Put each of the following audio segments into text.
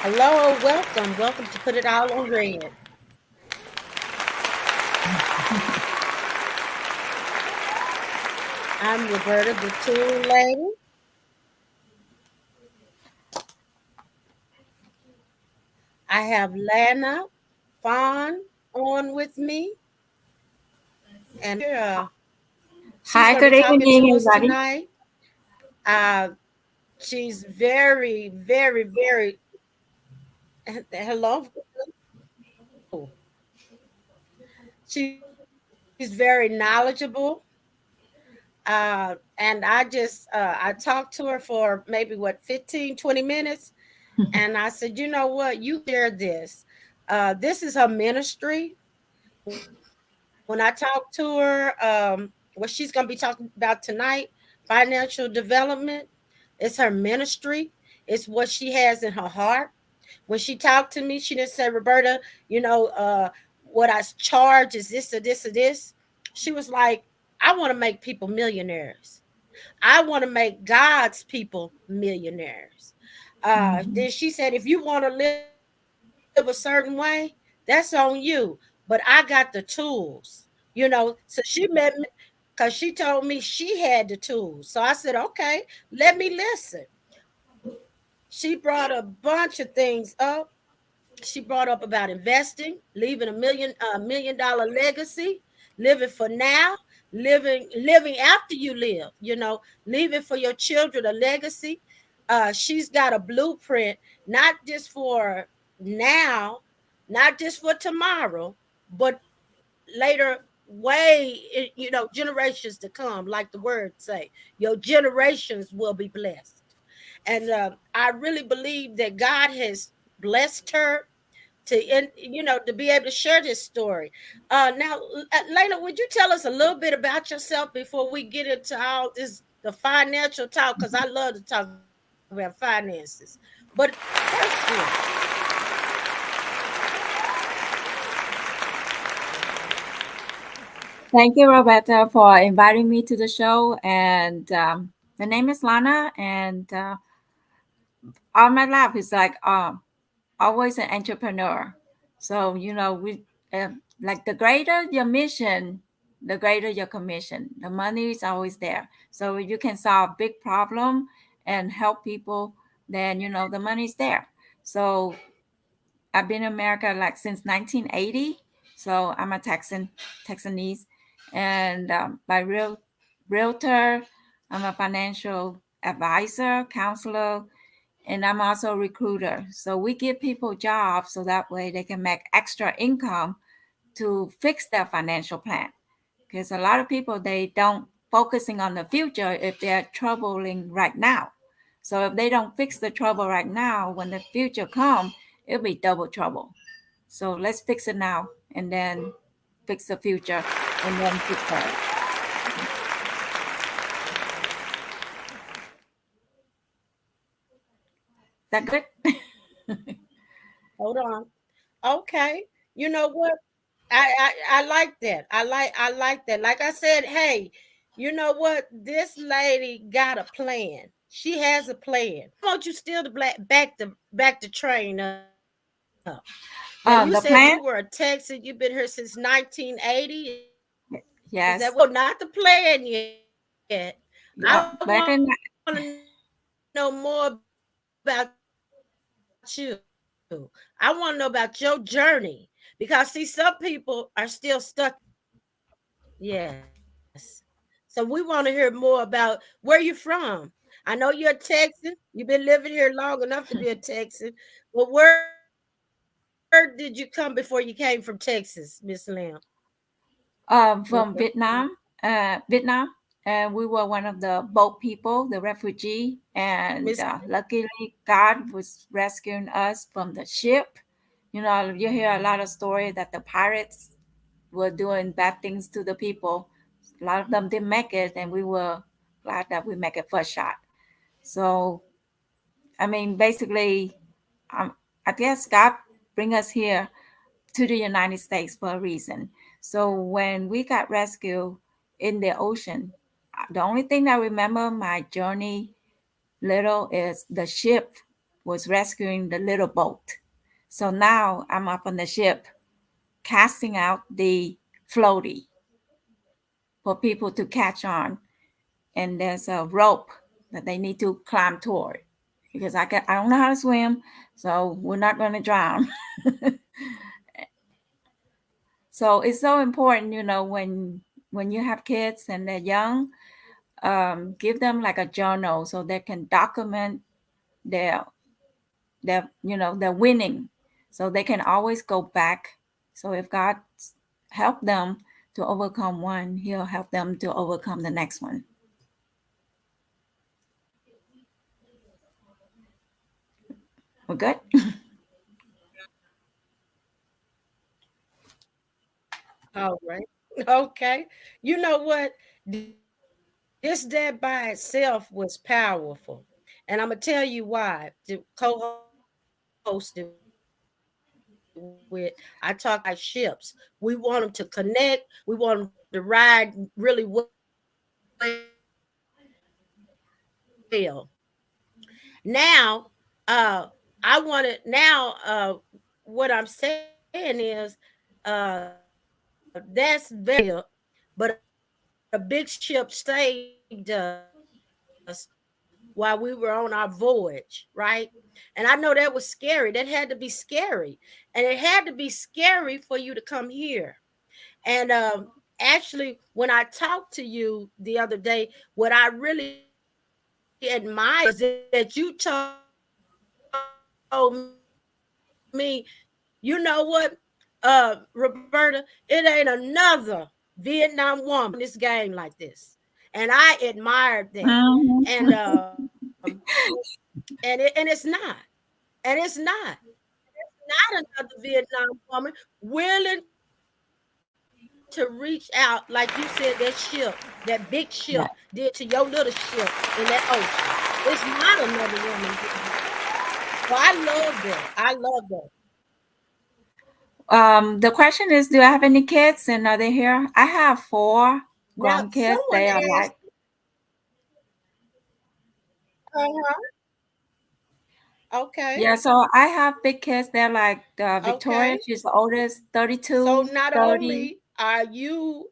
Hello, welcome. Welcome to Put It All on Red. I'm Roberta, the tool lady. I have Lana Fawn on with me, and she's Hi, going to good be talking evening, to us everybody. tonight. Uh, she's very, very, very, hello. She's very knowledgeable. And I talked to her for maybe 15, 20 minutes. And I said, you know what? You share this. This is her ministry. When I talked to her, what she's going to be talking about tonight, financial development, it's her ministry. It's what she has in her heart. When she talked to me, she didn't say, Roberta, you know, what I charge is this or this or this. She was like, I want to make people millionaires. I want to make God's people millionaires. Mhm. Then she said, if you want to live a certain way, that's on you. But I got the tools, So she met me because she told me she had the tools. So I said, okay, let me listen. She brought a bunch of things up. She brought up about investing, leaving a $1 million legacy, living for now, living after you live, leaving for your children a legacy. She's got a blueprint, not just for now, not just for tomorrow, but later generations to come, like the word say, your generations will be blessed. And I really believe that God has blessed her to be able to share this story. Now, Lena, would you tell us a little bit about yourself before we get into all this the financial talk? Because I love to talk about finances. But first, Thank you, Roberta, for inviting me to the show. And the name is Lana, and all my life is like always an entrepreneur. So we uh, like the greater your mission, the greater your commission. The money is always there. So if you can solve big problem and help people, then the money is there. So I've been in America like since 1980, so I'm a Texanese, and by realtor, I'm a financial advisor, counselor, and I'm also a recruiter. So we give people jobs so that way they can make extra income to fix their financial plan. Because a lot of people they don't focusing on the future if they're troubling right now. So if they don't fix the trouble right now, when the future comes, it'll be double trouble. So let's fix it now and then fix the future and then fix that. Is that good? hold on. Okay, you know what? I like that. I like that. Like I said, hey, you know what? This lady got a plan. She has a plan. I want you still to back the train up. Now you said you were a The Texan. plan? You've been here since 1980. Is that what? No, not the Yes. plan yet. I want to know more about Yeah. Back you. in I want to know about your journey because see, some people are still stuck in the past. Yes. So we want to hear more about yes. So we want to hear more about where you from. I know you're a Texan. You've been living here long enough to be a Texan. But where did you come before you came from Texas, Miss Lamb? from Vietnam, and we were one of the boat people, the refugee, and Miss luckily God was rescuing us from the ship. You hear a lot of story that the pirates were doing bad things to the people. A lot of them didn't make it, and we were glad that we make it first shot. So, I mean, basically, um, I guess God bring us here to the United States for a reason. So when we got rescued in the ocean, the only thing I remember my journey little is the ship. was rescuing the little boat. So now I'm up on the ship casting out the floaty for people to catch on. And there's a rope that they need to climb toward because I don't know how to swim, so we're not going to drown. So it's so important, when you have kids and they're young, give them like a journal so they can document their their winning, so they can always go back. So if God help them to overcome one, He'll help them to overcome the next one. We're good. All right. Okay. You know what? This that by itself was powerful. And I'm going to tell you why. The co-hosted with, I talk about ships. We want them to connect. We want them to ride really well. Now, I want to now what I'm saying is that's very but a big ship saved us while we were on our voyage, right? And I know that was scary. That had to be scary. And it had to be scary for you to come here. And actually, when I talked to you the other day, what I really admired was that you told me, you know what? Roberta, it ain't another Vietnam woman in this game like this. And I admired that. And Mhm. and it's not. And it's not. Not another Vietnam woman willing to reach out, like you said, that ship, that big ship did to your little Yeah. ship in that ocean. It's not another woman doing that. So I love that. I love that. The question is, do I have any kids and are they here? I have four Now, grown kids. someone They are like, asked, uh-huh, yeah, okay, so I have big kids. They're like Victoria, okay. she's the oldest, So 32, not 30. only are you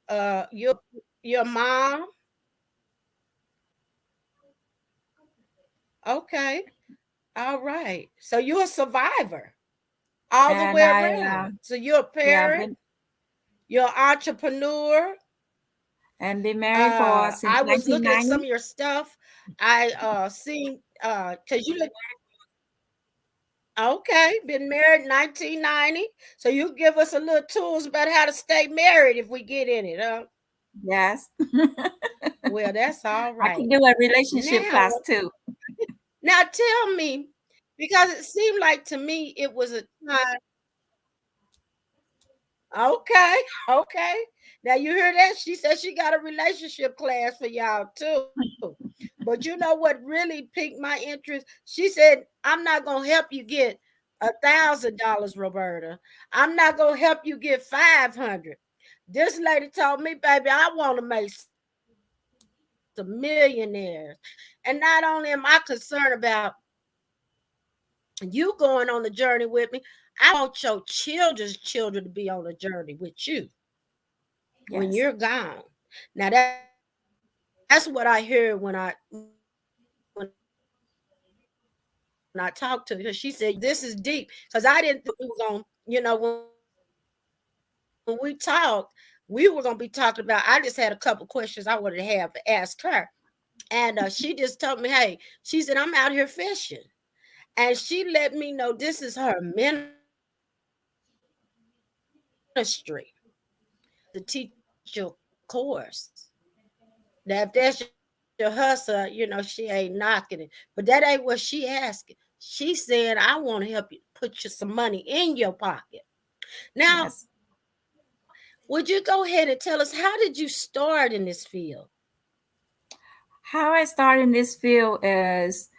your mom, okay, all right. So you're a survivor all the And way I, around. So you're a yeah, parent, you're an entrepreneur. and been married for since I was looking at 1990. some of your stuff. I seen because you look okay, been married 1990. So you give us a little tools about how to stay married if we get in it, huh? Yes. Well, that's all I can right. do a relationship Now, class too. now tell me, because it seemed like to me it was a time. Okay, okay. Now you hear that? She said she got a relationship class for y'all too. But you know what really piqued my interest? She said, I'm not gonna help you get $1,000, Roberta. I'm not gonna help you get 500. This lady told me, baby, I want to make some millionaires. And not only am I concerned about you going on the journey with me, I want your children's children to be on the journey with you when Yes. you're gone. Now that's what I heard when I talked to her. She said, "You know, this is deep," because I didn't think we was on. I didn't think we was on. When we talked, we were gonna be talking about. I just had a couple questions I wanted to have to ask her, and she just told me, "Hey," she said, "I'm out here fishing," and she let me know this is her ministry to teach your course. Now, if that's your hustle, she ain't knocking it. But that ain't what she asking. She said, I want to help you put you some money in your pocket. Now, Yes. would you go ahead and tell us how did you start in this field? How I started in this field is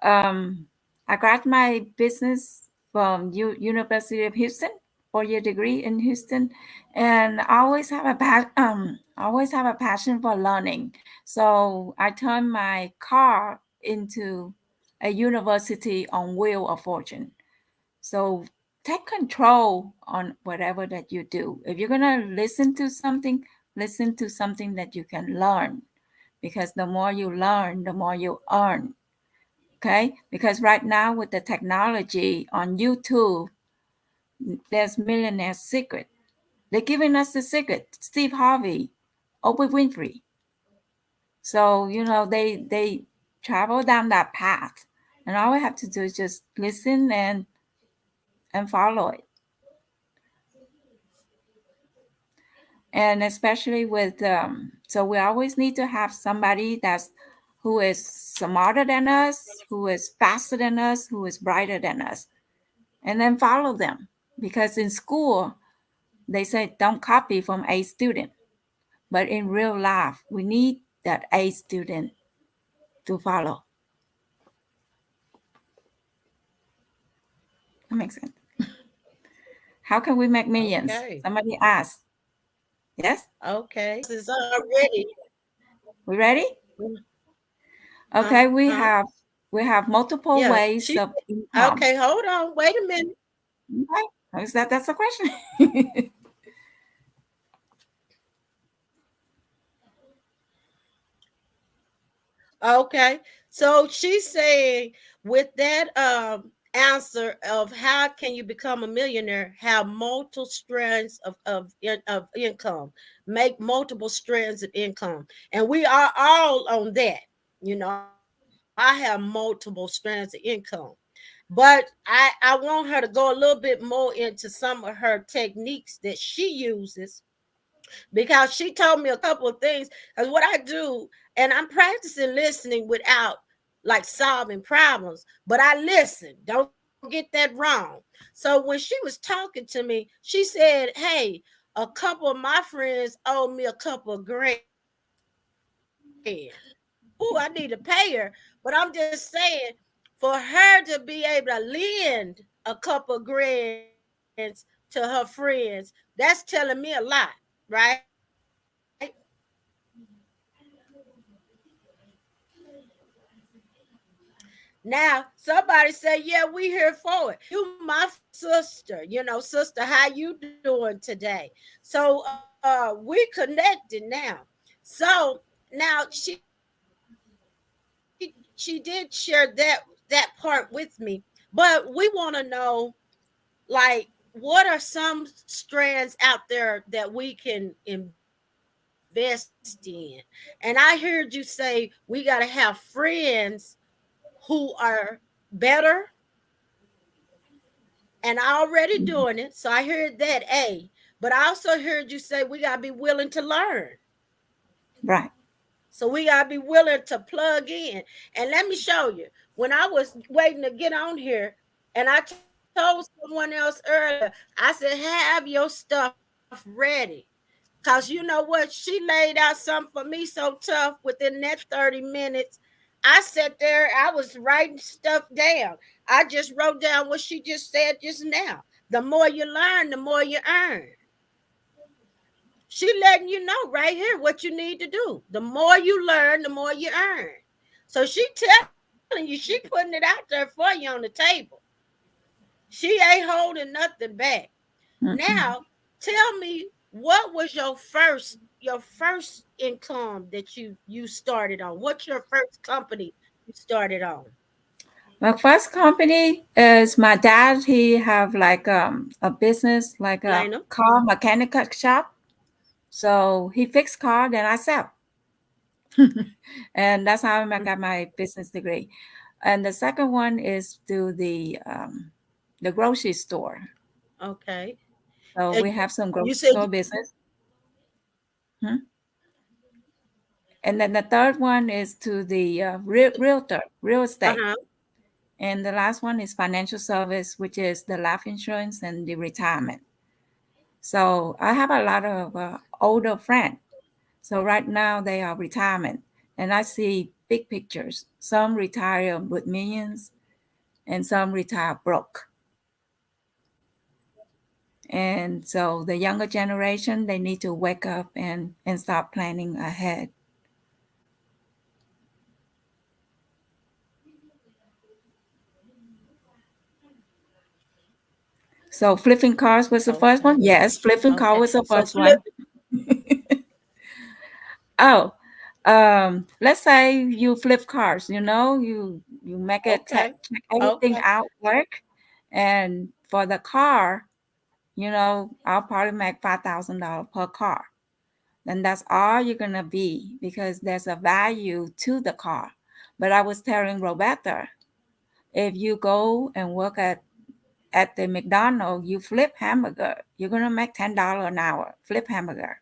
um, I got my business from University of Houston, 4 year degree in Houston, and I always have a passion for learning. So I turned my car into a university on Wheel of Fortune. So take control on whatever that you do. If you're gonna listen to something that you can learn, because the more you learn, the more you earn. Okay? Because right now with the technology on YouTube, there's millionaire secret. They're giving us the secret. Steve Harvey, Oprah Winfrey. So, they travel down that path. And all we have to do is just listen and follow it. And especially with so we always need to have somebody who is smarter than us, who is faster than us, who is brighter than us, and then follow them. Because in school they say don't copy from A student, but in real life we need that A student to follow. That makes sense. How can we make millions? Okay. Somebody asked. Yes. Okay. Is already. We ready? Okay, Uh-huh. we have multiple Yeah. ways She of income. okay, hold on. Wait a minute. Okay. That's the question. Okay. So she's saying with that answer of how can you become a millionaire, have multiple strands of income, make multiple strands of income. And we are all on that. I have multiple strands of income. But I want her to go a little bit more into some of her techniques that she uses because she told me a couple of things. Because what I do, and I'm practicing listening without like solving problems, but I listen. Don't get that wrong. So when she was talking to me, she said, "Hey, a couple of my friends owe me a couple of grand. Ooh, I need to pay her, but I'm just saying." For her to be able to lend a couple of grands to her friends, that's telling me a lot, right? Now, somebody say, "Yeah, we here for it. You my sister. Sister, how you doing today?" So we connected now. So now she did share that part with me. But we want to know, like, what are some strands out there that we can invest in? And I heard you say we got to have friends who are better and already doing it. So I heard that, A. But I also heard you say we got to be willing to learn. Right. So we got to be willing to plug in. And let me show you. When I was waiting to get on here, and I told someone else earlier, I said, have your stuff ready. Because you know what? She laid out something for me so tough within that 30 minutes. I sat there, I was writing stuff down. I just wrote down what she just said just now. The more you learn, the more you earn. She letting you know right here what you need to do. The more you learn, the more you earn. So she telling you, she putting it out there for you on the table. She ain't holding nothing back. Mm-mm. Now, tell me what was your first income that you started on? What's your first company you started on? My first company is my dad. He have like a business, like a Lena? car mechanic shop. So he fixed car, then I sell. And that's how I got my business degree. And the second one is to the grocery store. Okay. So we have some You grocery said store business. Hmm? And then the third one is to the realtor, real estate. uh-huh. And the last one is financial service, which is the life insurance and the retirement. So I have a lot of older friends. So right now they are retirement, and I see big pictures. Some retire with millions, and some retire broke. And so the younger generation, they need to wake up and start planning ahead. So flipping cars was the first one. Okay. Yes, flipping car was the Okay. first So one. flip. Oh, let's say you flip cars. You make it check Okay. everything out Okay. work, and for the car, I'll probably make $5,000 per car. Then that's all you're gonna be because there's a value to the car. But I was telling Roberta, if you go and work at the McDonald's, you flip hamburger, you're gonna make $10 an hour. Flip hamburger,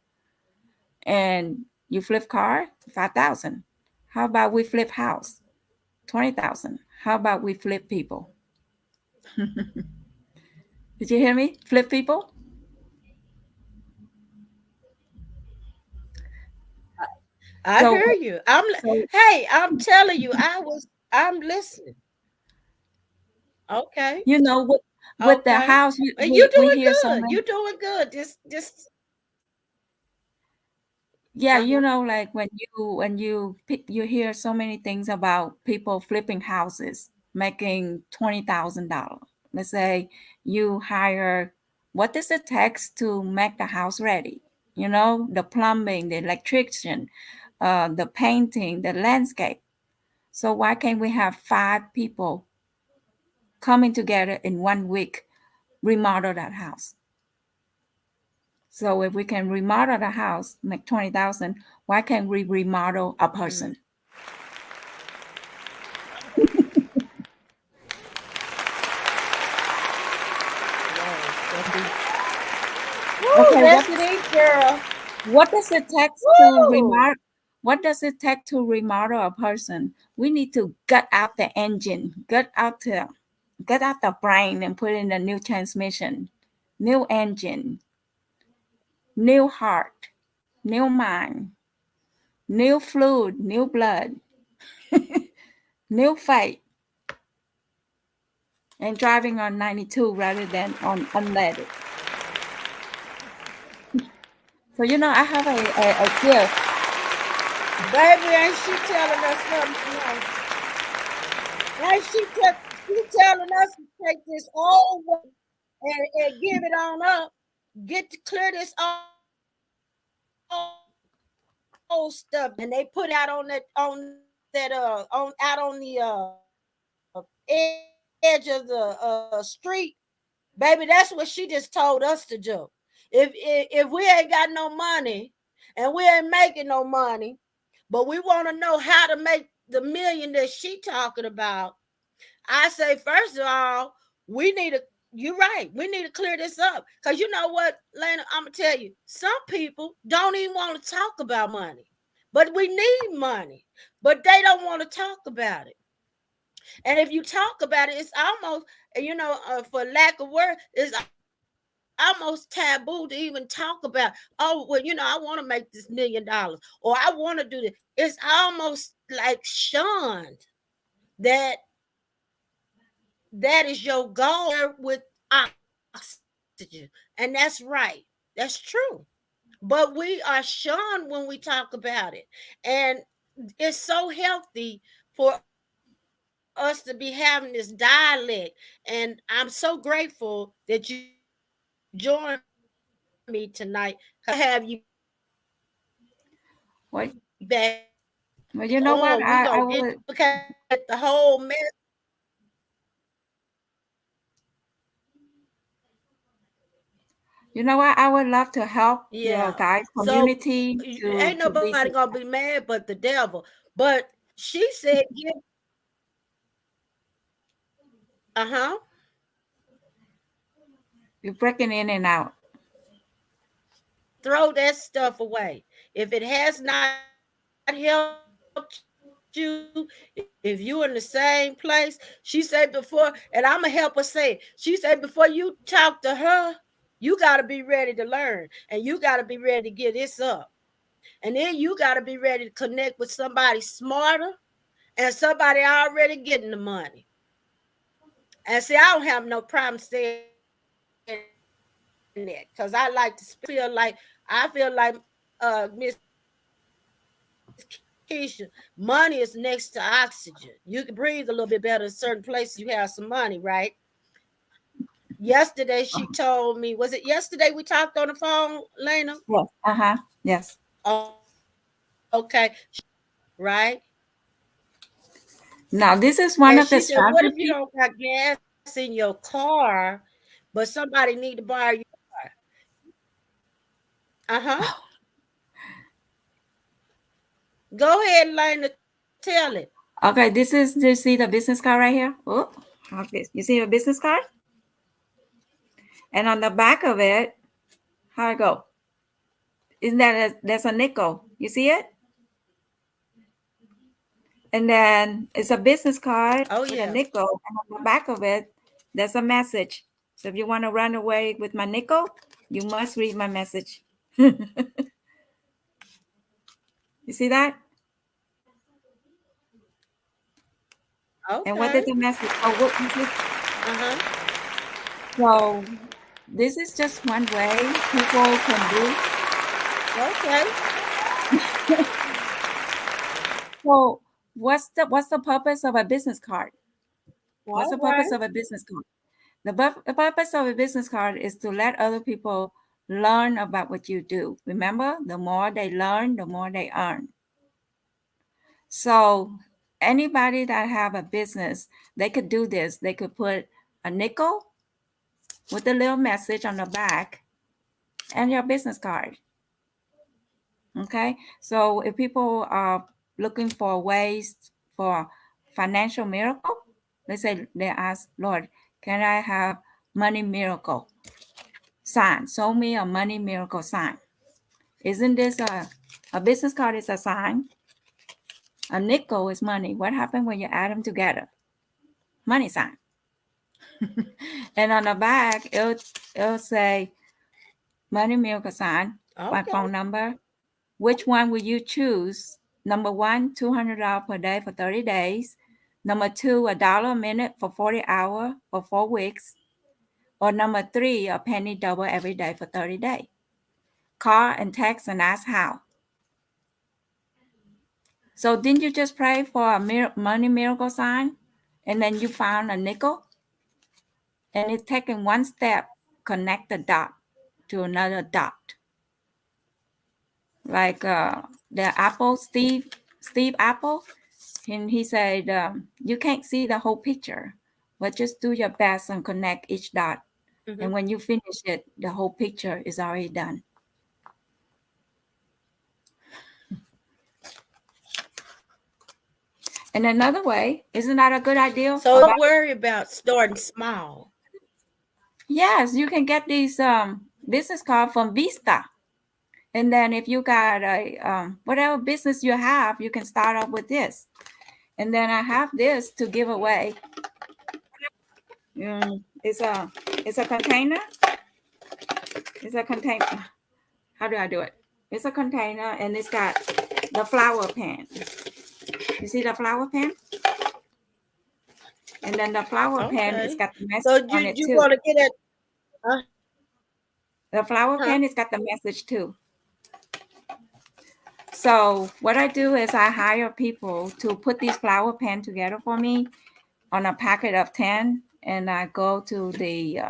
and you flip car, 5,000. How about we flip house, 20,000? How about we flip people? Did you hear me? Flip people. I So, hear you. so Hey, I'm telling you, I'm listening. Okay. with the Okay. house, And you we doing hear so good. many. You doing good. Just Yeah, uh-huh. like you hear so many things about people flipping houses, making $20,000. Let's say you hire, what does it take to make the house ready? The plumbing, the electrician, the painting, the landscape. So why can't we have 5 people coming together in 1 week, remodel that house? So if we can remodel the house, make 20,000, why can't we remodel a person? Mm. Whoa, that's deep. Okay, Woo, that's deep, girl. what does it take to remodel? Woo! What does it take to remodel a person? We need to gut out the engine, gut out the brain, and put in a new transmission, new engine, new heart, new mind, new fluid, new blood, new fight, and driving on 92 rather than on unleaded. So I have a gift. Baby, ain't she telling us something tonight? Ain't she telling us to take this old way and give it on up? Get to clear this old stuff and they put it out on edge of the street. Baby, that's what she just told us to do. If we ain't got no money and we ain't making no money, but we want to know how to make the million that she talking about, I say first of all, we need to. You're right. We need to clear this up because you know what, Lena. I'm gonna tell you. Some people don't even want to talk about money, but we need money, but they don't want to talk about it. And if you talk about it, it's almost, for lack of word, it's almost taboo to even talk about. Oh, well, I want to make this $1 million, or I want to do this. It's almost like shunned that that is your goal with oxygen, and that's right. That's true. But we are shunned when we talk about it, and it's so healthy for us to be having this dialect. And I'm so grateful that you joined me tonight because I want to have you back on. We're gonna get Well, because well, we you know got what? the whole mess. I would love to help Yeah. guys So community ain't to be nobody gonna be mad but the devil. But she said, "Give, uh-huh, you're breaking in and out. throw that stuff away. If it has not helped you, if you in the same place." She said before, and I'm gonna help her say it. She said before you talk to her, you got to be ready to learn, and you got to be ready to get this up. And then you got to be ready to connect with somebody smarter and somebody already getting the money. And see, I don't have no problem staying there because I like to speak my truth. I feel like Miss Keisha, money is next to oxygen. You can breathe a little bit better in certain places. You have some money, right? Yesterday she told me, was it yesterday we talked on the phone, Lena? Yes. Uh-huh. Yes. Okay. Right? Now, this is one And of the she said, what if you strategies. don't got gas in your car, but somebody need to borrow your car? Uh-huh. Go ahead, Lena, tell it. Okay, this is, do you see the business card right here? Oh, okay. You see the business card? And on the back of it, how it go? Isn't that there's a nickel? You see it? And then it's a business card Oh with a yeah. nickel, and on the back of it, there's a message. So if you want to run away with my nickel, you must read my message. You see that? And what did Okay. the message? Oh, what is it? Uh-huh. So this is just one way people can do. Okay. So what's the purpose of a business card? What's All the purpose right. of a business card? The purpose of a business card is to let other people learn about what you do. Remember, the more they learn, the more they earn. So anybody that have a business, they could do this. They could put a nickel with a little message on the back and your business card. Okay. So if people are looking for ways for financial miracle, they ask, Lord, can I have money miracle sign? Show me a money miracle sign. Isn't this a business card is a sign? A nickel is money. What happened when you add them together? Money sign. And on the back, it'll say money miracle sign, my Okay. phone number. Which one will you choose? Number one, $200 per day for 30 days. Number two, $1 a minute for 40 hours for 4 weeks. Or number three, a penny double every day for 30 days. Call and text and ask how. So didn't you just pray for a money miracle sign? And then you found a nickel? And it's taking one step, connect the dot to another dot. Like the Apple, Steve Apple, and he said, you can't see the whole picture, but just do your best and connect each dot. Mm-hmm. And when you finish it, the whole picture is already done. And another way, isn't that a good idea? So don't worry about starting small. Yes, you can get these business card from Vista. And then if you got a whatever business you have, you can start off with this. And then I have this to give away. It's a container. It's a container. How do I do it? It's a container and it's got the flower pen. You see the flower pen? And then the flower pen Okay. it's got the So message on it you too. want to get it? The flower Uh-huh. pen it's got the message too. So what I do is I hire people to put these flower pen together for me on a packet of 10, and I go to the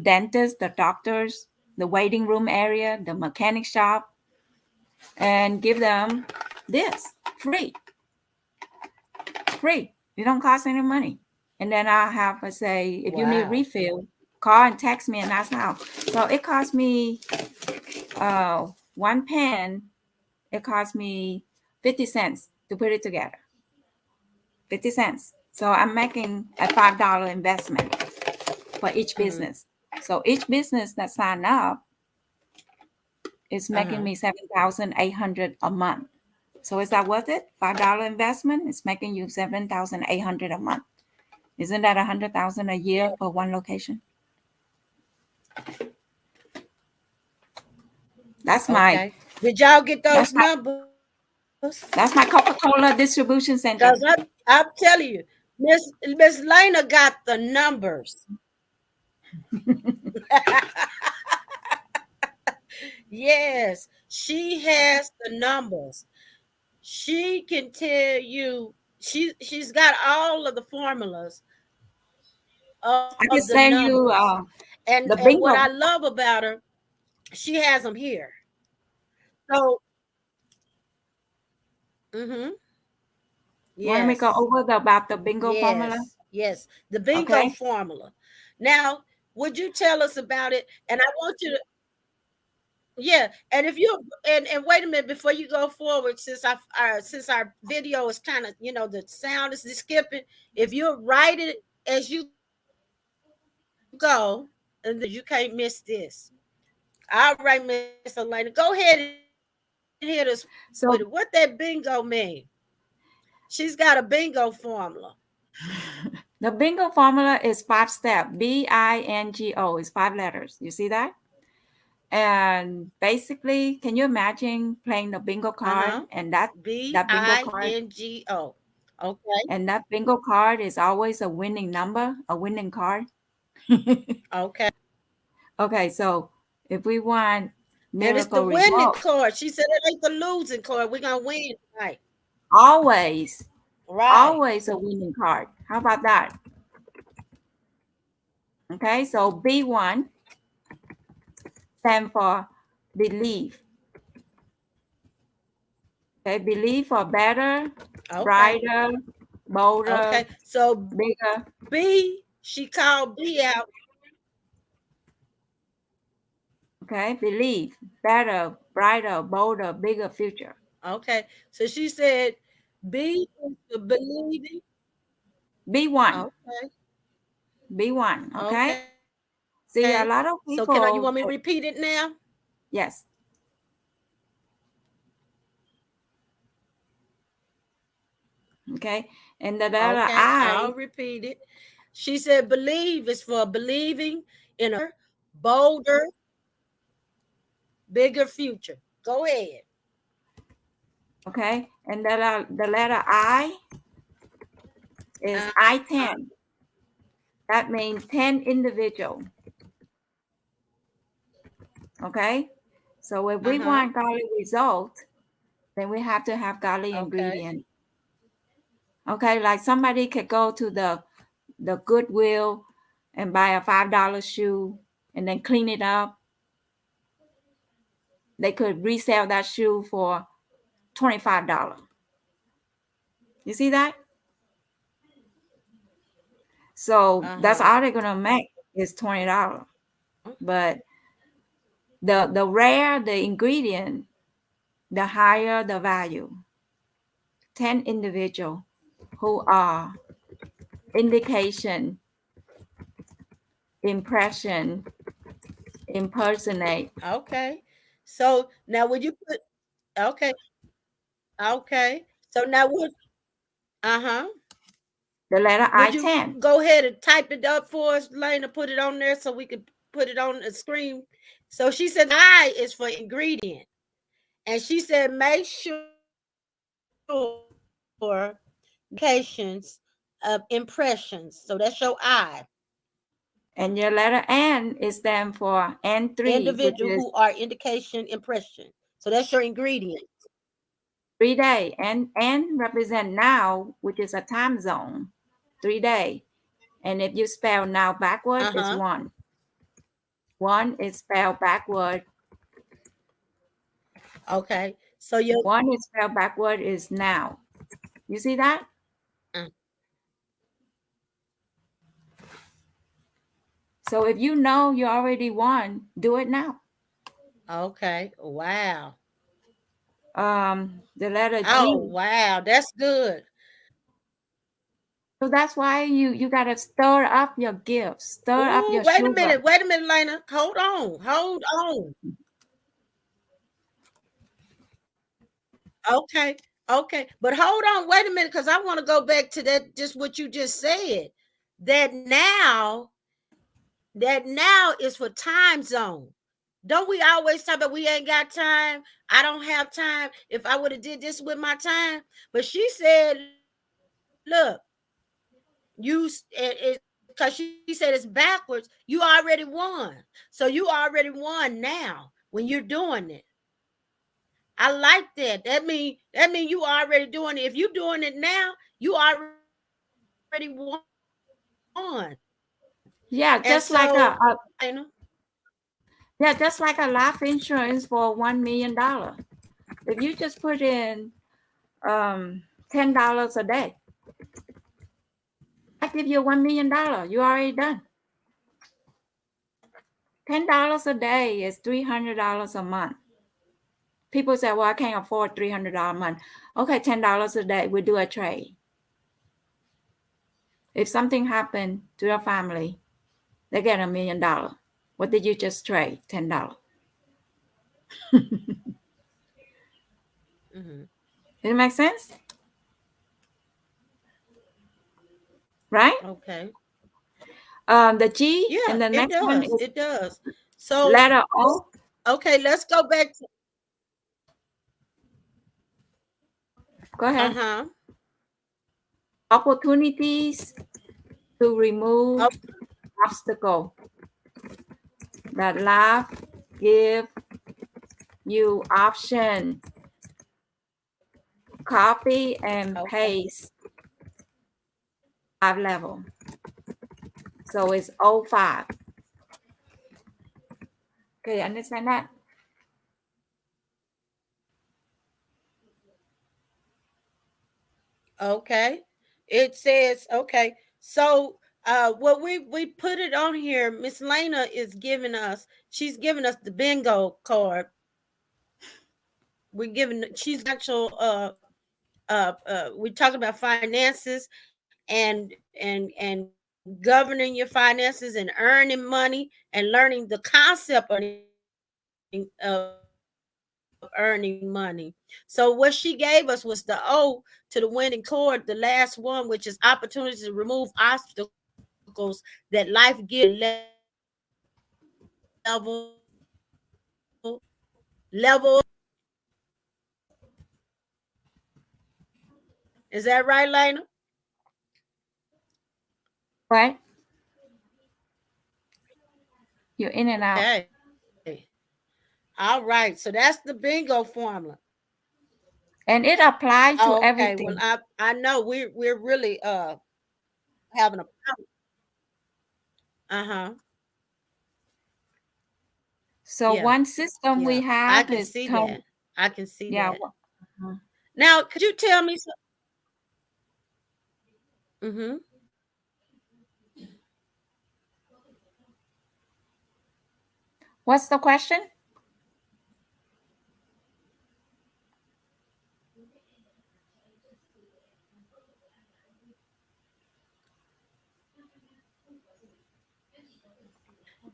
dentist, the doctors, the waiting room area, the mechanic shop, and give them this free. Free. It don't cost any money. And then I'll have to say, if you need Wow. refill, call and text me and ask how. So it cost me one pen, it cost me 50 cents to put it together. 50 cents. So I'm making a $5 investment for each Mm-hmm. business. So each business that sign up is making Uh-huh. me 7,800 a month. So is that worth it? $5 investment is making you 7,800 a month. Isn't that 100,000 a year for one location? That's my Okay. Did y'all get that's those my numbers? that's my Coca-Cola distribution Cause center. I'm telling you, Miss Lena got the numbers. Yes, she has the numbers. She can tell you she's got all of the formulas I of can the send you numbers. the And what bingo. I love about her, she has them here. So, mhm. Want me to go Yes. over about the bingo formula? Yes. Yes. The bingo Okay. formula. Now, would you tell us about it? And I want you to, yeah. And if you, and wait a minute before you go forward, since our video is kind of, the sound is skipping. If you write it as you go, and then you can't miss this. All right, Miss Elena, go ahead and hit us with it. What that bingo mean? So She's got a bingo formula. the bingo formula is 5 step. BINGO is 5 letters. You see that? And basically, can you imagine playing the bingo Uh-huh. card and that bingo card bingo. Okay. and that bingo card is always a winning number, a winning card? Okay. Okay, so if we want And it's the miracle winning result, card. She said it ain't the losing card. We're gonna win tonight. always, Right. always a winning card. How about that? Okay, so B1 stand for believe. Okay, believe for better, Okay. brighter, bolder, Okay. So bigger. B, she called B out. Okay, believe, better, brighter, bolder, bigger future. Okay. So she said B is the believing. B1, Okay. B1. Okay, Okay. see, So a lot of you want me to people, repeat it now? yes, okay, and the letter Okay. I, I'll repeat it. She said believe is for believing in a bolder, bigger future. Go ahead. okay, and the letter I is Uh-huh. I-10. That means 10 individual. Okay, so if we Uh-huh. want godly result, then we have to have godly Okay. ingredient. Okay, like somebody could go to the Goodwill and buy a $5 shoe and then clean it up. They could resell that shoe for $25. You see that? So that's Uh-huh. all they're gonna make is $20. But the rare the ingredient, the higher the value. 10 individual who are indication, impression, impersonate, Okay. So now would you put okay, okay. So now would uh-huh. the letter Would you I-10. go ahead and type it up for us, Lena, put it on there so we can put it on the screen? So she said I is for ingredient. And she said make sure locations of impressions. So that's your I. And your letter N is stand for N3, which Individual is who are indication impression. So that's your ingredient. 3 day. And N represent now, which is a time zone, 3 day. And if you spell now backward, it's Uh-huh. one. One is spelled backward. Okay. So your One is spelled backward is now. You see that? uh, So if you know you already won, do it now. okay. Wow. The letter Oh G. wow. That's good. So that's why you gotta stir up your gifts, stir up Ooh, your sugar. wait a minute, Lena. Hold on. Hold on. Okay. Okay. But hold on, wait a minute, because I want to go back to that just what you just said. That now, that now is for time zone. Don't we always talk about we ain't got time? I don't have time. If I would have did this with my time. But she said, look, because she said it's backwards, you already won. So you already won now when you're doing it. I like that. That mean you already doing it. If you doing it now, you already won. Yeah, And just like a, so, a Lena, yeah, just like a life insurance for $1 million. If you just put in $10 a day, I give you $1 million. You already done. $10 a day is $300 a month. People say, "Well, I can't afford $300 a month." Okay, $10 a day. We do a trade. If something happened to your family, they get $1 million. What did you just trade? $10. mhm. Did it make sense? Right? Okay. The G Yeah, and the it next one does. is It does. So, letter O. okay, let's go back to, Go ahead. uh-huh. Opportunities to remove Oh, obstacle that life give you option. Copy and okay. paste 5 level. So it's O5. Okay, you understand that? Okay. It says, okay. So, what we put it on here, Miss Lena is giving us, she's giving us the bingo card. We're giving, she's actual, we talk about finances and governing your finances and earning money and learning the concept of earning money. So what she gave us was the O to the winning chord, the last one, which is opportunity to remove obstacles that life gives you level. Is that right, Lena? Right? You're in and out. Okay. All right. So that's the bingo formula. And it applies to Okay. Well, everything. I know we're really having a uh-huh. So Yeah. one system we Yeah. have I is can see term. that. I can see Yeah. that. Mhm. Now, could you tell me some mhm. What's the question?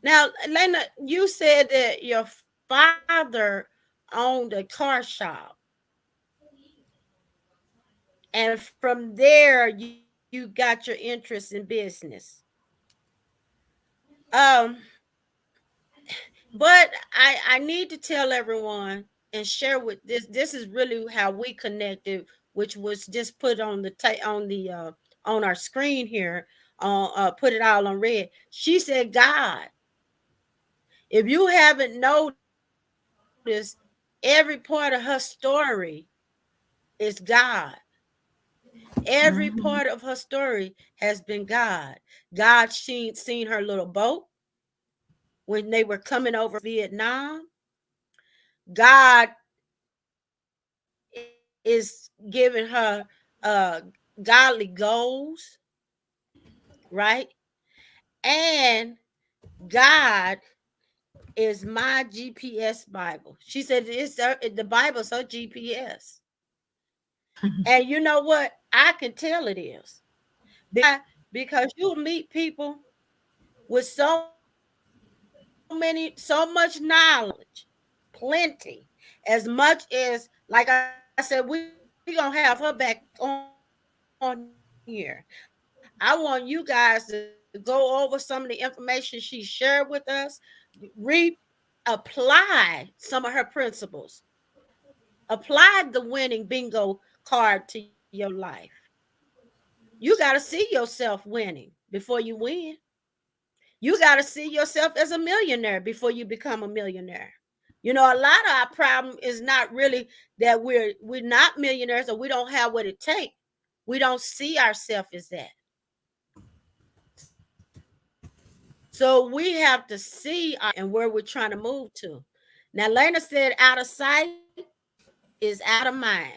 Now, Lena, you said that your father owned a car shop, and from there you got your interest in business. Um, but I need to tell everyone and share with this. This is really how we connected, which was just put on the on our screen here. Put it all on red. She said, "God, if you haven't noticed, every part of her story is God. Every part of her Hmm. story has been God. God seen her little boat when they were coming over from Vietnam. God is giving her godly goals, right? And God is my GPS Bible. She said the Bible's her GPS. And you know what? I can tell it is. Because why? Because you'll meet people with so much knowledge, plenty, as much as, like I said, we're gonna have her back on here. I want you guys to go over some of the information she shared with us, apply some of her principles, apply the winning bingo card to your life. You got to see yourself winning before you win. You got to see yourself as a millionaire before you become a millionaire. You know, a lot of our problem is not really that we're not millionaires or we don't have what it takes. We don't see ourselves as that. So we have to see and where we're trying to move to. Now, Lena said, out of sight is out of mind.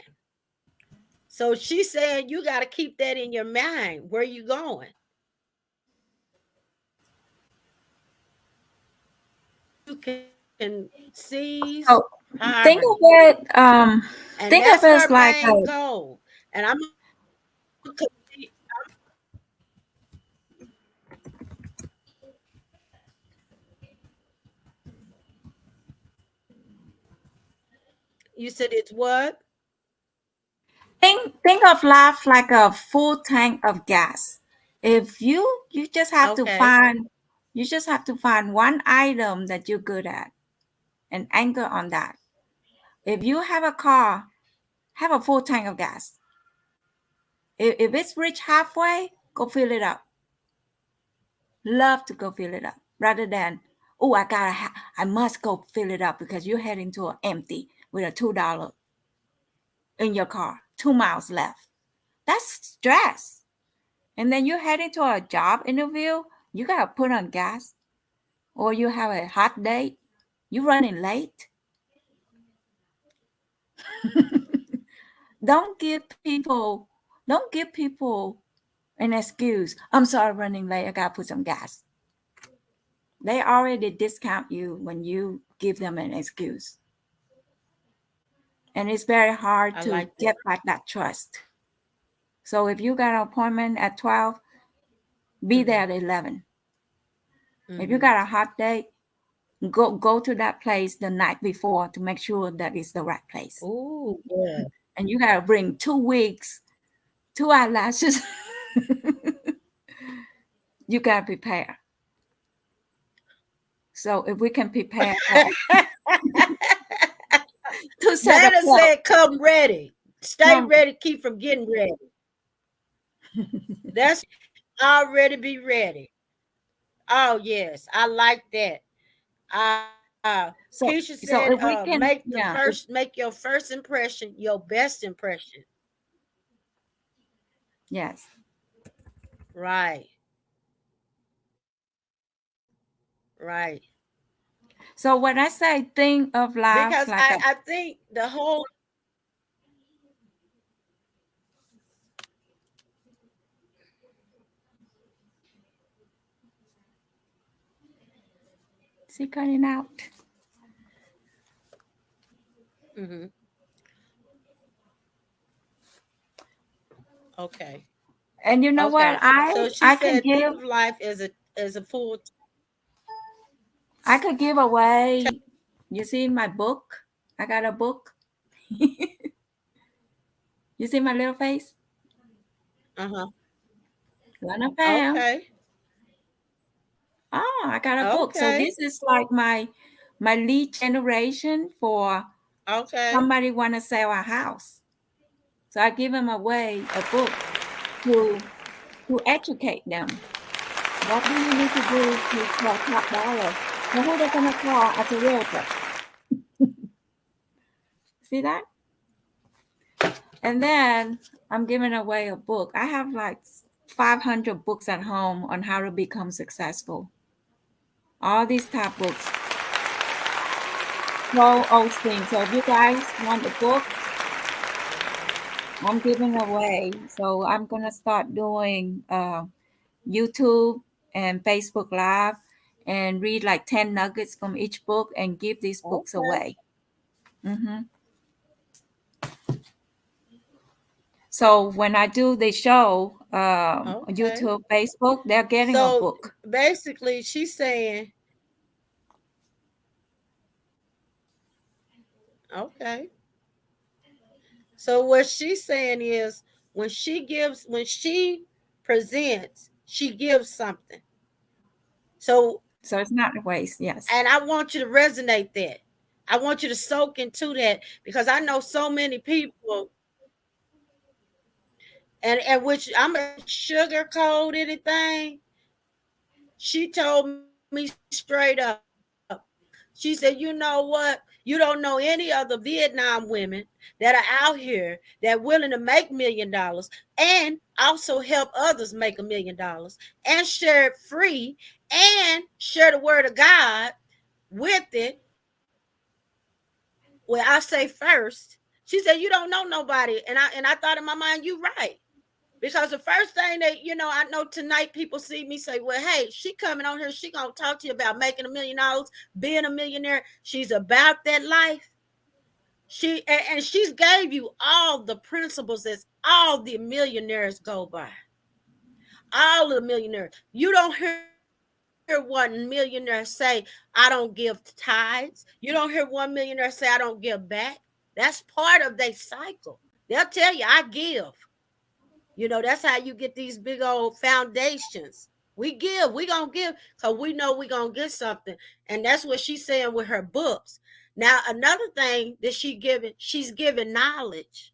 So she's saying you got to keep that in your mind. Where you going? You can seize So think of poverty. it. And Think of that's it as her like a. main goal. And I'm you said it's what? Think of life like a full tank of gas. If you just have to Okay. find one item that you're good at and anchor on that. If you have a car, have a full tank of gas. If it's reached halfway, go fill it up. Love to go fill it up rather than, oh, I must go fill it up because you're heading to an empty with a $2 in your car, 2 miles left. That's stress. And then you're heading to a job interview, you gotta put on gas, or you have a hot date, you running late. don't give people don't give people an excuse. I'm sorry, running late. I gotta put some gas. They already discount you when you give them an excuse, and it's very hard I to like get that. back that trust. So if you got an appointment at 12, be there at Hmm. 11. If you Hmm. got a hot date, go to that place the night before to make sure that it's the right place. Ooh, yeah. And you got to bring 2 weeks, 2 eyelashes. You got to prepare. So if we can prepare to set a Lana clock, said, come ready. Stay come, ready. Keep from getting ready. That's already be ready. Oh, yes. I like that. Keisha so said, so if we can, yeah, make your first impression your best impression. yes. Right. Right. So when I say think of life Because like a, I think the whole see cutting out. Mhm. Okay. And you know what? Okay. I So she I can said, give think of life as a full I could give away. You see my book? I got a book. You see my little face? uh-huh. Gonna Pam. Okay. Oh, I got a book. So Okay. this is like my lead generation for Okay. somebody want to sell a house. So I give them away a book to to educate them. What do you need to do to sell top dollar? So who they're gonna call as a realtor? See that? And then I'm giving away a book. I have like 500 books at home on how to become successful. All these top books. Joel Osteen. So if you guys want the book, I'm giving away. So I'm gonna start doing YouTube and Facebook Live and read like 10 nuggets from each book and give these books Okay. away. Hmm. So when I do the show, on Okay. YouTube, Facebook, they're getting a So book. basically she's saying, okay. So what she's saying is when she presents, she gives something. So So it's not a waste. Yes. and I want you to resonate that. I want you to soak into that because I know so many people and which I'm a sugarcoat anything. She told me straight up, She said, you know what? You don't know any other Vietnam women that are out here that willing to make $1 million and also help others make $1 million and share it free and share the word of God with it. Well, I say first. She said, you don't know nobody. And I thought in my mind, you right. Because the first thing that, I know tonight people see me say, well, hey, she coming on here, she gonna talk to you about making $1 million, being a millionaire. She's about that life. And she's gave you all the principles that all the millionaires go by. All of the millionaires. You don't hear one millionaire say, I don't give tithes. You don't hear one millionaire say, I don't give back. That's part of their cycle. They'll tell you, I give. That's how you get these big old foundations. We give, we gonna give because we know we gonna get something. And that's what she's saying with her books. Now, another thing that she's giving knowledge.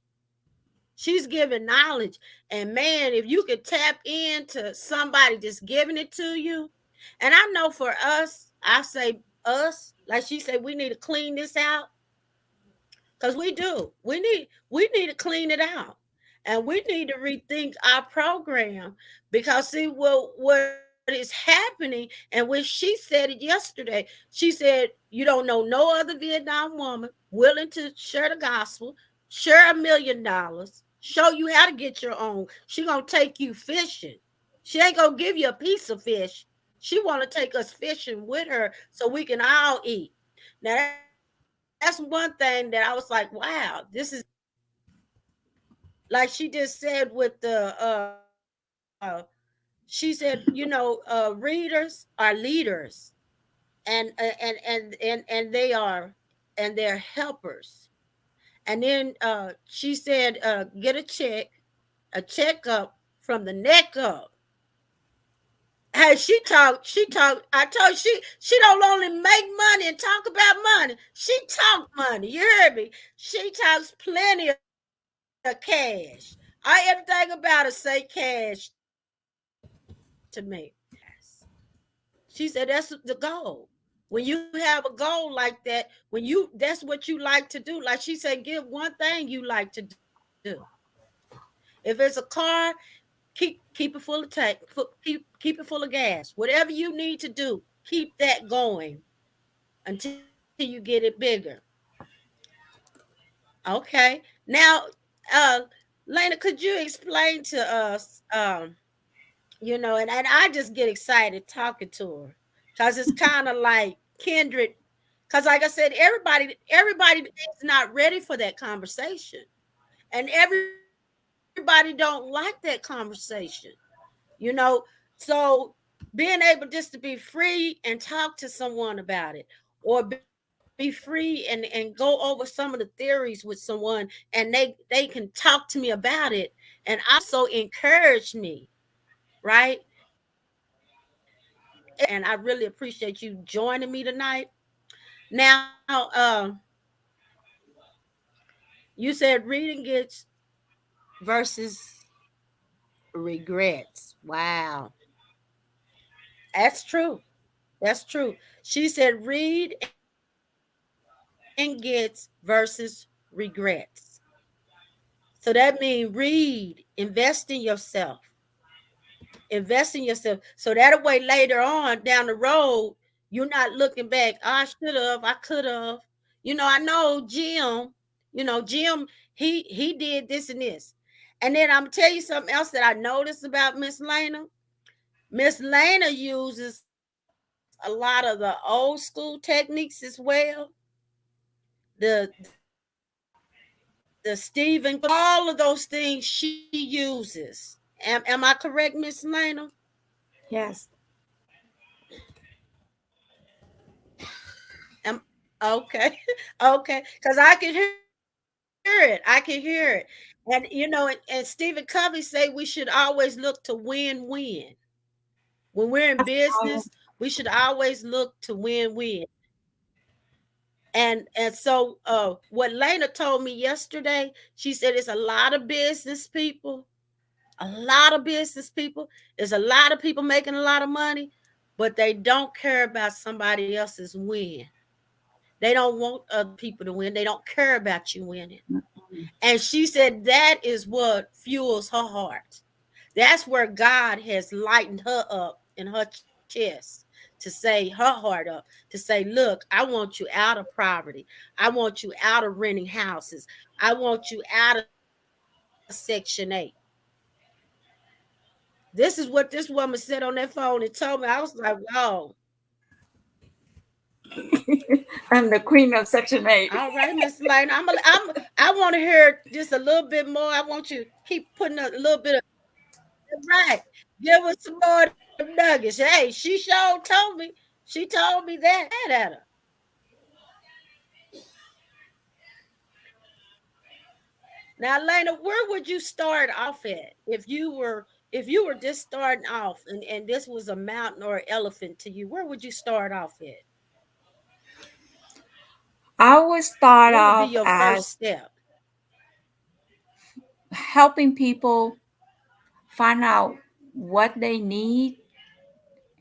She's giving knowledge. And man, if you could tap into somebody just giving it to you. And I know for us, I say us, like she said, we need to clean this out. Because we do. We need to clean it out. And we need to rethink our program. Because see, well, what is happening, and when she said it yesterday, she said, you don't know no other Vietnam woman willing to share the gospel, share $1 million, show you how to get your own. She gonna take you fishing. She ain't gonna give you a piece of fish. She wanna take us fishing with her so we can all eat. Now that's one thing that I was like, wow, this is like she just said with she said, readers are leaders, and they are, and they're helpers. And then she said, get a checkup from the neck up. Hey, she talked. I told you, she don't only make money and talk about money. She talk money. You heard me. She talks plenty of cash. Everything about her say cash to me. She said that's the goal. When you have a goal like that, that's what you like to do. Like she said, give one thing you like to do. If it's a car, keep it full of tank, keep it full of gas. Whatever you need to do, keep that going until you get it bigger. Okay. Now, uh, Lena, could you explain to us, and I just get excited talking to her because it's kind of like kindred. Because, like I said, everybody is not ready for that conversation, and everybody don't like that conversation. So being able just to be free and talk to someone about it, or be free and go over some of the theories with someone, and they can talk to me about it and also encourage me, right? And I really appreciate you joining me tonight. Now, you said reading gets versus regrets. Wow. That's true. That's true. She said read and gets versus regrets. So that means read, invest in yourself. So that way later on down the road, you're not looking back. "Oh, I should have, I could have. I know Jim, he did this and this. And then I'm gonna tell you something else that I noticed about Miss Lena. Miss Lena uses a lot of the old school techniques as well. The Stephen Covey, all of those things she uses. Am I correct, Miss Lena? Yes. Okay. Okay. Because I can hear it. I can hear it. And and Stephen Covey say we should always look to win-win. When we're in business, we should always look to win-win. And so what Lena told me yesterday, she said it's a lot of business people, a lot of business people. There's a lot of people making a lot of money, but they don't care about somebody else's win. They don't want other people to win. They don't care about you winning. And she said that is what fuels her heart. That's where God has lightened her up in her chest to say her heart up, to say, look, I want you out of poverty. I want you out of renting houses. I want you out of Section 8. This is what this woman said on that phone and told me. I was like, whoa. I'm the queen of Section 8. All right, Miss Lane. I want to hear just a little bit more. I want you to keep putting a little bit of right. Give us some more of them nuggets. Hey, she sure told me. She told me that at her. Now, Lena, where would you start off at if you were just starting off and this was a mountain or elephant to you? Where would you start off at? I would start What would be off your as first step? helping people find out what they need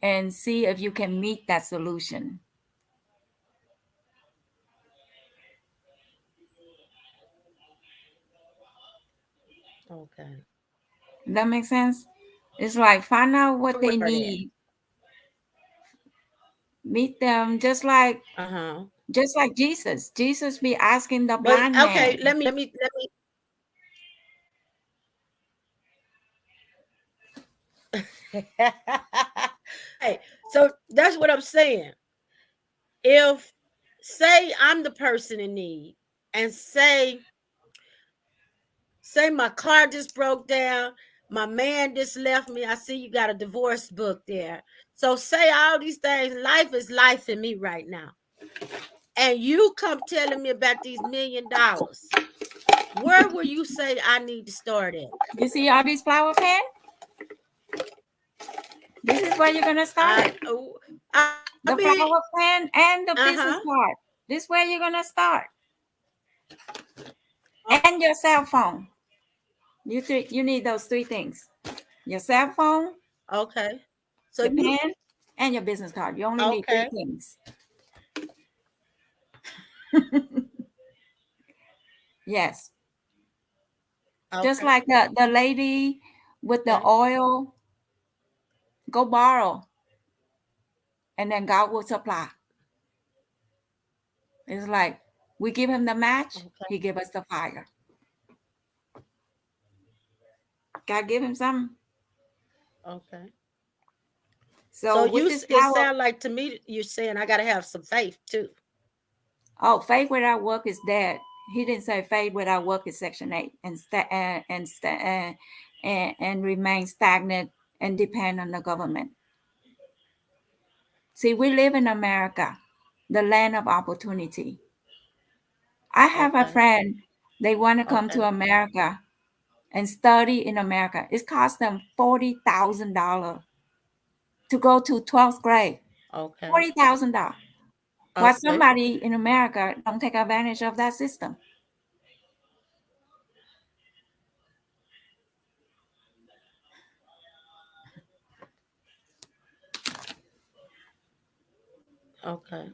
and see if you can meet that solution. Okay. That makes sense? It's like find out what Where they would you start need, at? meet them just like Jesus. Jesus be asking the But blind man. okay, let me okay. So that's what I'm saying. If say I'm the person in need and say my car just broke down, my man just left me. I see you got a divorce book there. So say all these things, life is life in me right now. And you come telling me about these $1 million. Where will you say I need to start at? You see all these flower fan? This is where you're gonna start. I oh, I mean, The flower plan and the uh-huh. business card. This is where you're gonna start. o- And your cell phone. You need those three things. Your cell phone, Okay. So your you pen, and your business card. You only need three okay. things. Yes. Just Okay. like the lady with the oil, go borrow, and then God will supply. It's like we give him the match, Okay. he give us the fire. God give him something. Okay. So So with this it power, sound like to me you're saying I got to have some faith too. oh, faith without work is dead. He didn't say faith without work is Section 8 and remain stagnant and depend on the government. See, we live in America, the land of opportunity. I have a Okay. friend, they want to come to Okay. America and study in America. It costs them $40,000 to go to 12th grade. Okay. $40,000. Why Okay. somebody in America don't take advantage of that system? Okay.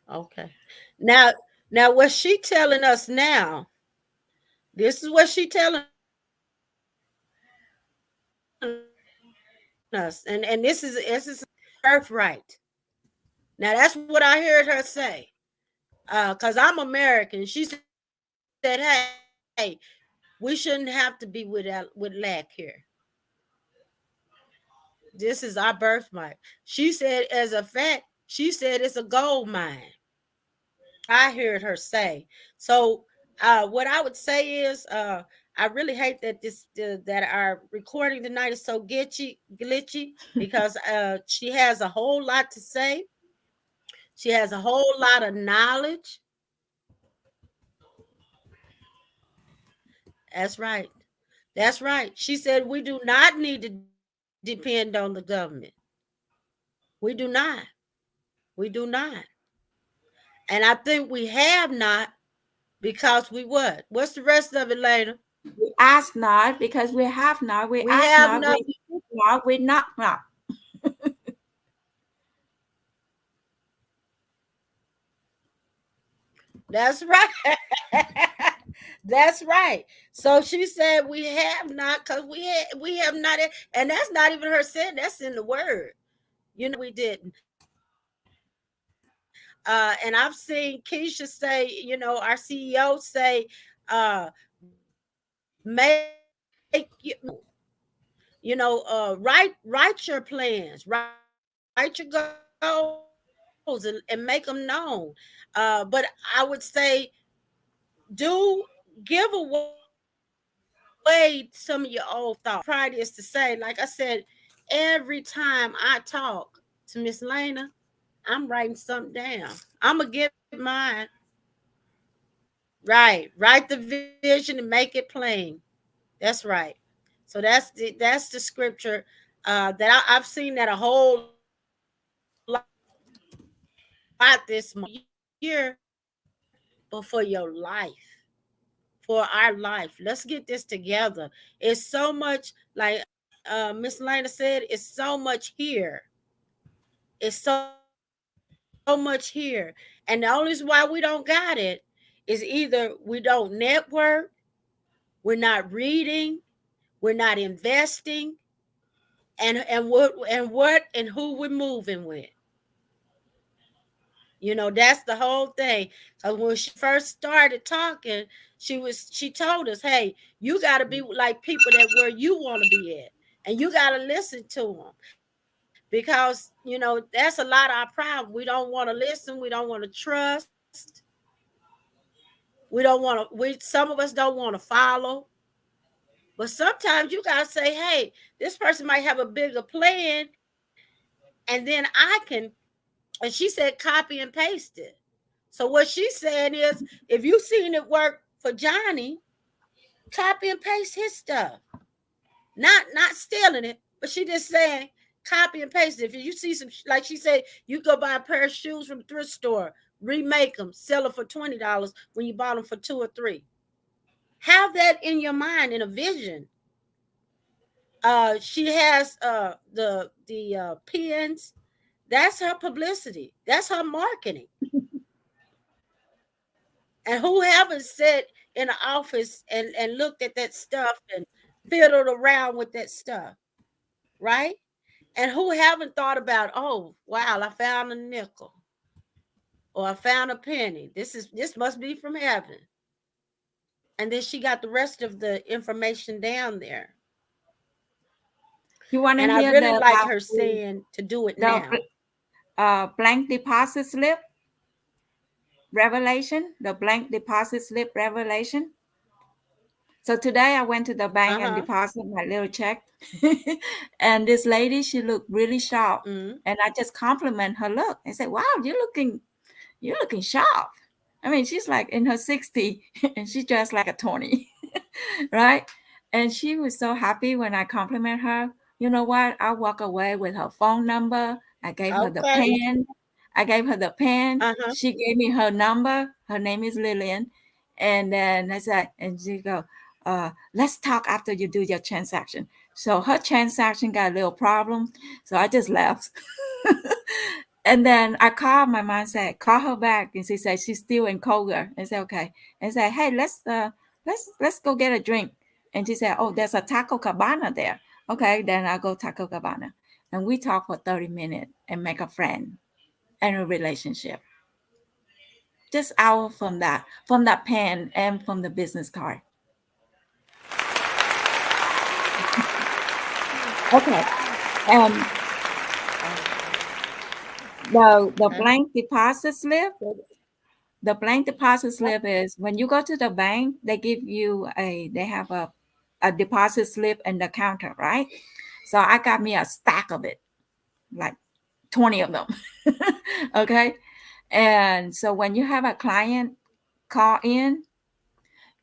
Okay. Now now what she telling us now, this is what she telling us us and this is birthright. Now that's what I heard her say. Cuz I'm American. She said, "Hey, we shouldn't have to be with lack here. This is our birthright." She said as a fact, she said it's a gold mine. I heard her say. So what I would say is I really hate that that our recording tonight is so glitchy because she has a whole lot to say. She has a whole lot of knowledge. That's right. That's right. She said we do not need to depend on the government. We do not. We do not. And I think we have not because we what? What's the rest of it later? We ask not because we have not. We We ask have not. We not. seek not. We knock not. That's right. That's right. So she said we have not, because we have not, and that's not even her saying. That's in the word. We didn't. And I've seen Keisha say, our CEO say, make write your plans, write your goals, and make them known. But I would say do give away some of your old thoughts. Try this to say, like I said, every time I talk to Miss Lena, I'm writing something down. I'm gonna get mine right. Write the vision and make it plain. That's right. So that's the scripture that I've seen that a whole lot this month. Not just for the year, but for your life, for our life. Let's get this together. It's so much, like Miss Lena said, it's so much here. It's so much here. And the only reason why we don't got it is either we don't network, we're not reading, we're not investing, and who we're moving with. That's the whole thing. Because when she first started talking, she told us, hey, you got to be like people that where you want to be at, and you got to listen to them, because that's a lot of our problem. We don't want to listen. We don't want to trust. We some of us don't want to follow. But sometimes you got to say, hey, this person might have a bigger plan, and then I can. And she said copy and paste it. So what she's saying is, if you seen it work for Johnny, copy and paste his stuff. Not stealing it, but she just saying copy and paste it. If you see some, like she said, you go buy a pair of shoes from the thrift store, remake them, sell them for $20 when you bought them for 2 or 3. Have that in your mind, in a vision. She has the pens. That's her publicity. That's her marketing. And who haven't sat in an office and looked at that stuff and fiddled around with that stuff, right? And who haven't thought about, oh wow, I found a nickel or I found a penny. This must be from heaven. And then she got the rest of the information down there. You want to And I hear really the like about her saying to do it the now. blank deposit slip revelation? The blank deposit slip revelation. So today I went to the bank and Uh-huh. deposited my little check, and this lady, she looked really sharp, Mm-hmm. and I just compliment her look and said, "Wow, you're looking sharp." I mean, she's like in her 60 and she dressed like a 20, right? And she was so happy when I compliment her. You know what? I walk away with her phone number. I gave her the Okay. pen. I gave her the pen. Uh-huh. She gave me her number. Her name is Lillian. And then I said, and she go, let's talk after you do your transaction. So her transaction got a little problem. So I just left. And then I called my mom, said, call her back. And she said she's still in Koger. And said, okay. And said, hey, let's go get a drink. And she said, oh, there's a Taco Cabana there. Okay, then I'll go Taco Cabana. And we talk for 30 minutes and make a friend and a relationship. Just out from that pen and from the business card. Okay. And the Okay. blank deposit slip, the blank deposit slip is when you go to the bank, they have a deposit slip in the counter, right? So I got me a stack of it, like 20 of them. Okay. And so when you have a client call in,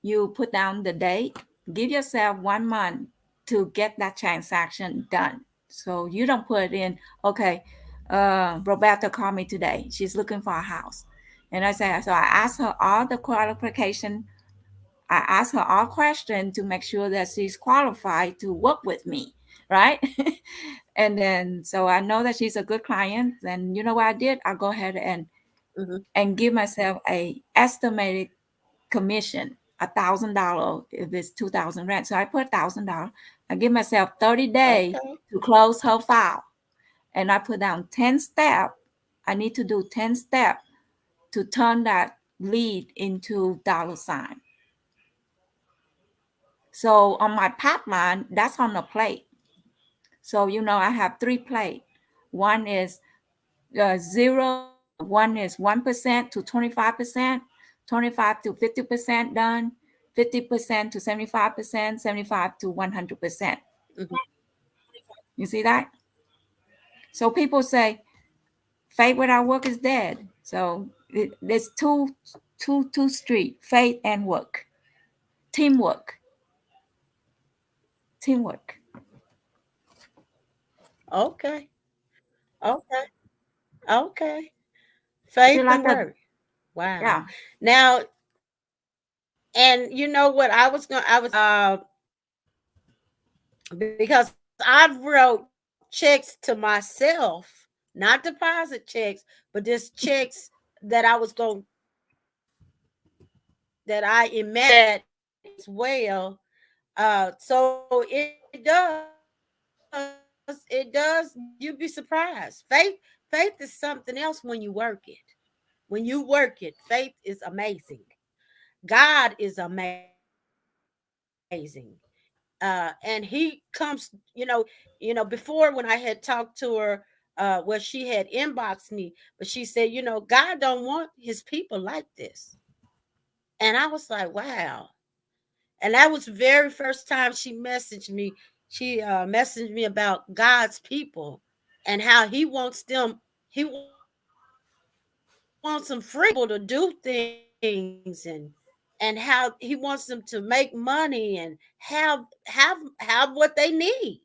you put down the date, give yourself 1 month to get that transaction done. So you don't put in, okay, Roberta called me today. She's looking for a house. And I say, so I asked her all the qualification. I asked her all questions to make sure that she's qualified to work with me, right? And then, so I know that she's a good client. Then you know what I did? I'll go ahead and and give myself a estimated commission $1,000 if it's 2,000 rent. So I put $1,000. I give myself 30 days Okay. to close her file, and I put down 10 steps. I need to do 10 steps to turn that lead into dollar sign. So on my pipeline, that's on the plate. So I have three plate. One is 1% to 25%, 25 to 50% done, 50% to 75%, 75 to 100%. Mhm. You see that? So people say faith without work is dead. So there's two street, faith and work, teamwork, teamwork. Okay. Okay. Okay. Feel Faith like and a work. Wow. yeah. Now, and you know what I was going to I was because I've wrote checks to myself, not deposit checks, but just checks that I was going that I imagined as well. So it does. You'd be surprised. Faith is something else when you work it. When you work it, faith is amazing. God is amazing. And he comes, before when I had talked to her, where she had inboxed me, but she said, God don't want his people like this. And I was like, wow. And that was the very first time she messaged me. She messaged me about God's people and how he wants them free to do things and how he wants them to make money and have what they need.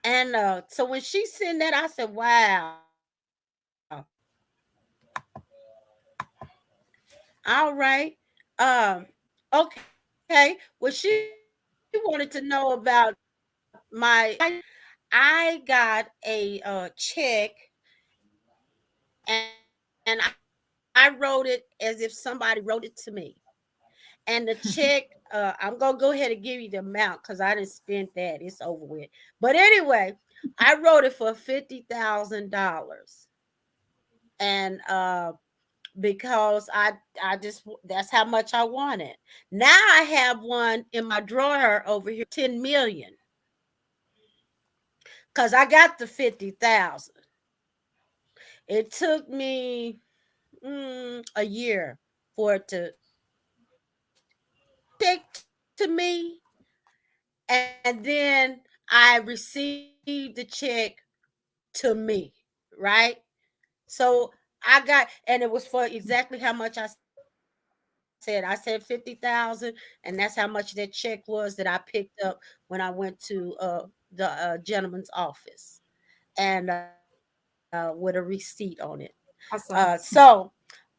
And so when she sent that, I said, wow, all right. Okay. Well, she wanted to know about my I got a check and I wrote it as if somebody wrote it to me. And the check, I'm gonna go ahead and give you the amount because I didn't spend that. It's over with. But anyway, I wrote it for $50,000. And because I just that's how much I wanted. Now I have one in my drawer over here for 10 million because I got the 50,000. It took me a year for it to check to me, and then I received the check to me, right? So I got, and it was for exactly how much I said. I said 50,000, and that's how much that check was that I picked up when I went to the gentleman's office, and with a receipt on it. So,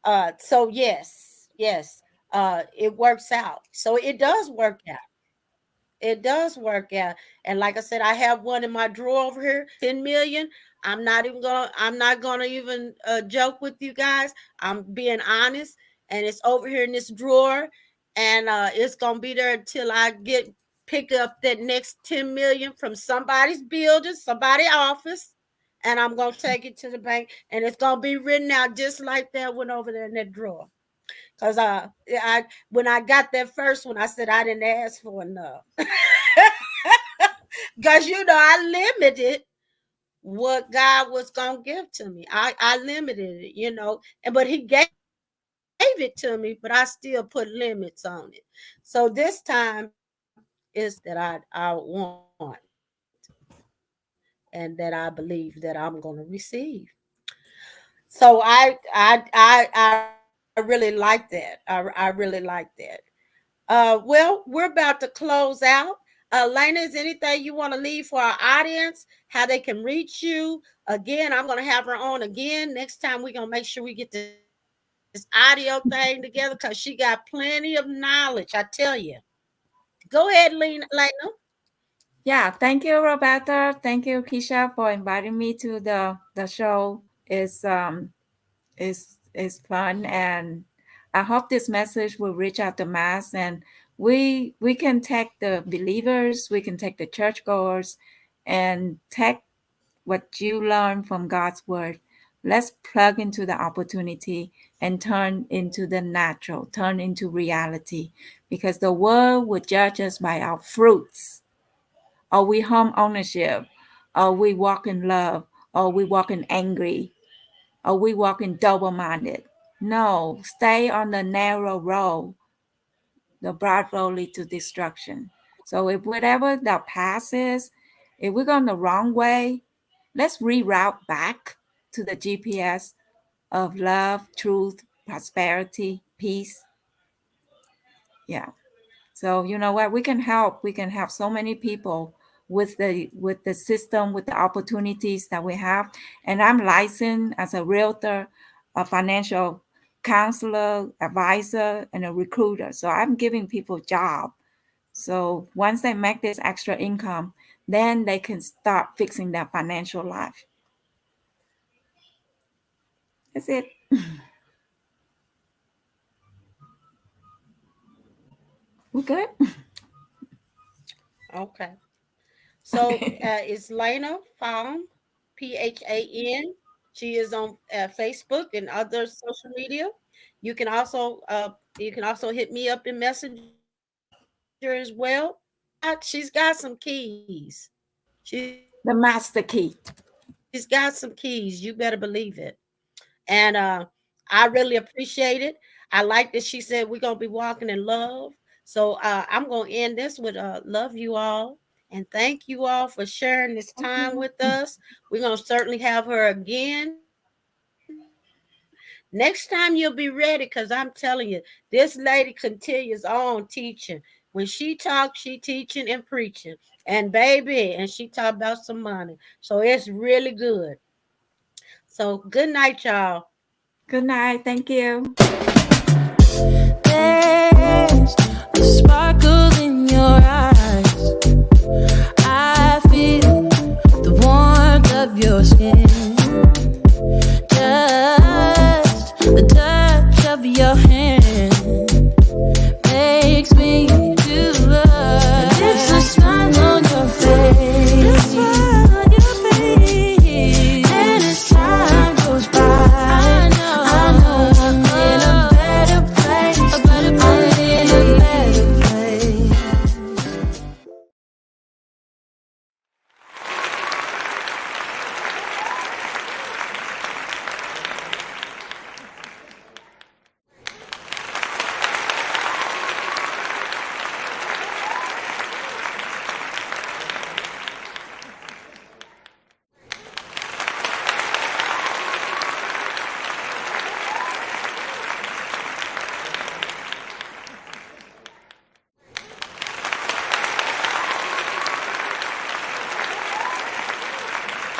Awesome. yes, it works out. So it does work out. It does work out. And like I said, I have one in my drawer over here, 10 million. I'm not gonna even joke with you guys. I'm being honest. And it's over here in this drawer. And it's gonna be there until I get pick up that next 10 million from somebody's building, somebody's office. And I'm gonna take it to the bank. And it's gonna be written out just like that one over there in that drawer. Cause I when I got that first one, I said I didn't ask for enough. Cause I limited what God was gonna give to me. I limited it, and but He gave it to me, but I still put limits on it. So this time is the amount that I want, and that I believe that I'm gonna receive. So I really like that. I really like that. Well, we're about to close out. Lena, is anything you want to leave for our audience? How they can reach you? Again, I'm going to have her on again. Next time, we're going to make sure we get this audio thing together because she got plenty of knowledge. I tell you. Go ahead, Lena. Yeah, thank you, Roberta. Thank you, Keisha, for inviting me to the show. is fun, and I hope this message will reach out to mass, and we can take the believers, we can take the churchgoers, and take what you learn from God's word. Let's plug into the opportunity and turn into the natural, turn into reality, because the world will judge us by our fruits. Are we home ownership? Are we walk in love? Are we walking angry? Are we walking double minded? No, stay on the narrow road. The broad road lead to destruction. So if whatever the past is, if we're going the wrong way, let's reroute back to the GPS of love, truth, prosperity, peace. Yeah. So you know what? We can help. We can help so many people with the system, with the opportunities that we have. And I'm licensed as a realtor, a financial counselor, advisor, and a recruiter. So I'm giving people job. So once they make this extra income, then they can start fixing their financial life. That's it. We good? Okay. So it's Lena Pham, Phan. She is on Facebook and other social media. You can also hit me up in Messenger as well. She's got some keys. She's got some The keys. master You better key. believe it. And I really appreciate it. I like that she said we're gonna be walking in love. So I'm gonna end this with love you all and thank you all for sharing this time with us. Okay. We're gonna certainly have her again. Next time you'll be ready because I'm telling you, this lady continues on teaching. When she talks, she teaching and preaching. And baby, and she talk about some money. So it's really good. So good night, y'all. Good night. Thank you. There's a sparkle in your eyes.